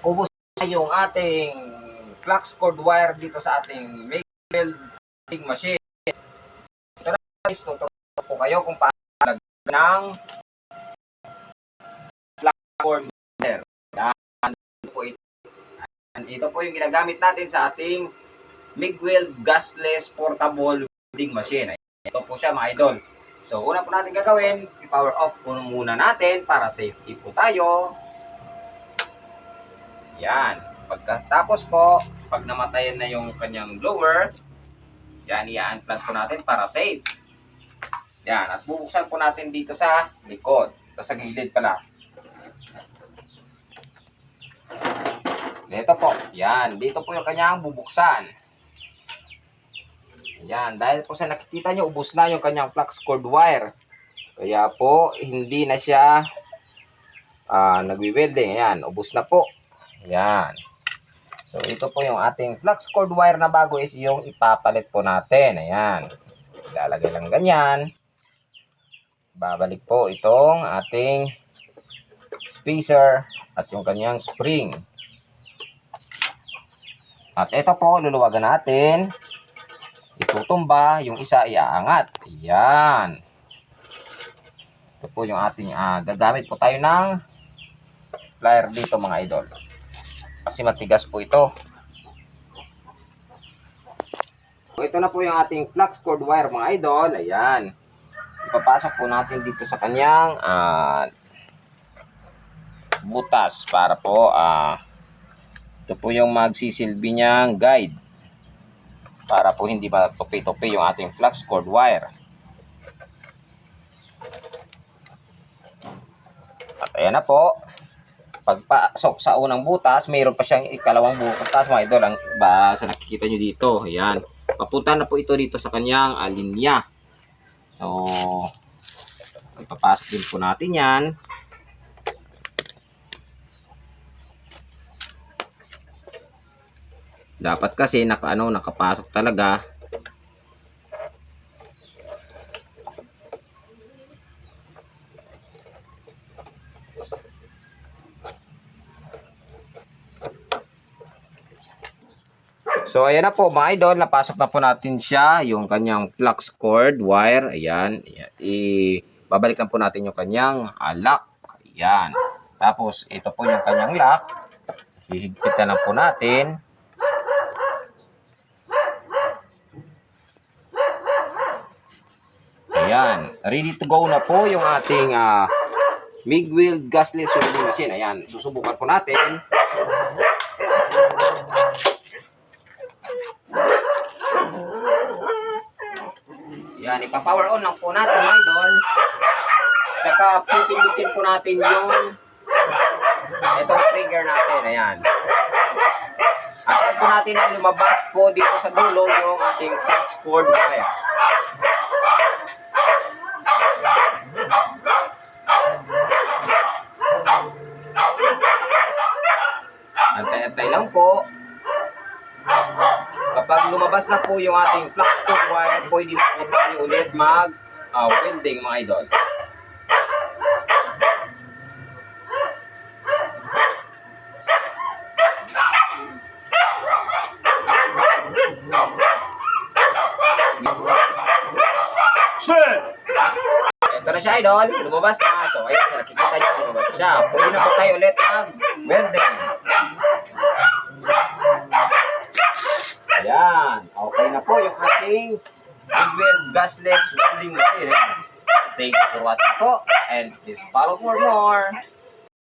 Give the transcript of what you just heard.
ubos na yung ating flux cord wire dito sa ating MIG welding machine. So guys, tuturuan po kayo kung paano lagyan ng flux cord wire. Ito po yung ginagamit natin sa ating MIG weld gasless portable welding machine. Ito po siya mga idol. So una po natin gagawin, i-power off po muna natin para safety po tayo. Yan. Pagkatapos po, pag namatayan na yung kanyang blower, yan, i-unplug po natin para safe. Yan. At bubuksan po natin dito sa likod. Sa gilid pala. Dito po. Yan. Dito po yung kanyang bubuksan. Yan. Dahil po sa nakikita nyo, ubos na yung kanyang flux cord wire. Kaya po, hindi na siya nagwi-welding. Yan. Ubos na po. Yan. So, ito po yung ating flux cord wire na bago is yung ipapalit po natin. Ayan. Ilalagay lang ganyan. Babalik po itong ating spacer at yung kanyang spring. At ito po, luluwagan natin. Itutumba, yung isa iaangat. Ayan. Ito po yung ating, gagamit po tayo ng plier dito mga idol. Kasi matigas po ito. So, ito na po yung ating flux cord wire mga idol. Ayan. Ipapasok po natin dito sa kanyang butas para po ito po yung magsisilbi niyang guide para po hindi matupi-tupi yung ating flux cord wire. At ayan na po. Pagpasok sa unang butas, mayroon pa siyang ikalawang butas mga idol. Sa nakikita nyo dito. Ayan. Papunta na po ito dito sa kanyang linya. So, ipapasok din po natin yan. Dapat kasi nakapasok talaga. So, ayan na po mga idol, napasok na po natin siya, yung kanyang flux cord wire. Ayan, babalik lang po natin yung kanyang lock. Ayan. Tapos, ito po yung kanyang lock. Hihigpitan lang po natin. Ayan. Ready to go na po yung ating MIG weld gasless welding machine. Ayan. Susubukan po natin. Yan, ipa-power on lang po natin mga idol. Tsaka pipindutin po natin yung itong trigger natin. Ayan. At po natin ang lumabas po dito sa dulo yung ating flux cord wire. Antay-antay lang po. Kapag lumabas na po yung ating flux cord wire, pwede na po tayo ulit mag-welding mga idol. Ito na siya idol, lumabas na. So ayun, nakikita nyo lumabas siya. Pwede na po tayo ulit mag-welding. Ayan. Okay na po yung ating MIG weld gasless welding machine. Thank you for watching po. And please follow for more.